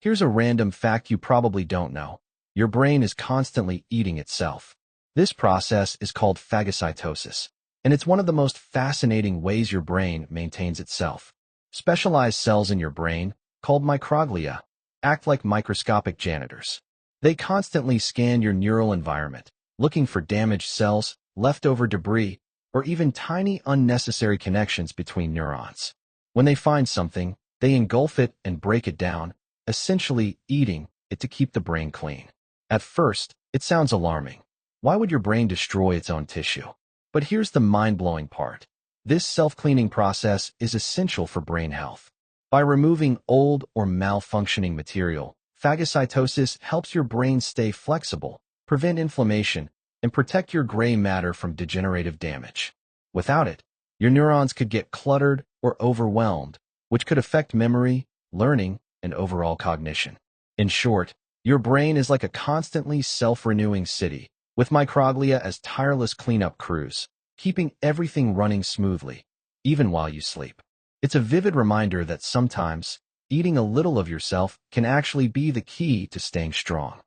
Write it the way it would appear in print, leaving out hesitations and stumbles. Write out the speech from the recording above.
Here's a random fact you probably don't know. Your brain is constantly eating itself. This process is called phagocytosis, and it's one of the most fascinating ways your brain maintains itself. Specialized cells in your brain, called microglia, act like microscopic janitors. They constantly scan your neural environment, looking for damaged cells, leftover debris, or even tiny unnecessary connections between neurons. When they find something, they engulf it and break it down, essentially eating it to keep the brain clean. At first, it sounds alarming. Why would your brain destroy its own tissue? But here's the mind-blowing part. This self-cleaning process is essential for brain health. By removing old or malfunctioning material, phagocytosis helps your brain stay flexible, prevent inflammation, and protect your gray matter from degenerative damage. Without it, your neurons could get cluttered or overwhelmed, which could affect memory, learning, and overall cognition. In short, your brain is like a constantly self-renewing city, with microglia as tireless cleanup crews, keeping everything running smoothly, even while you sleep. It's a vivid reminder that sometimes, eating a little of yourself can actually be the key to staying strong.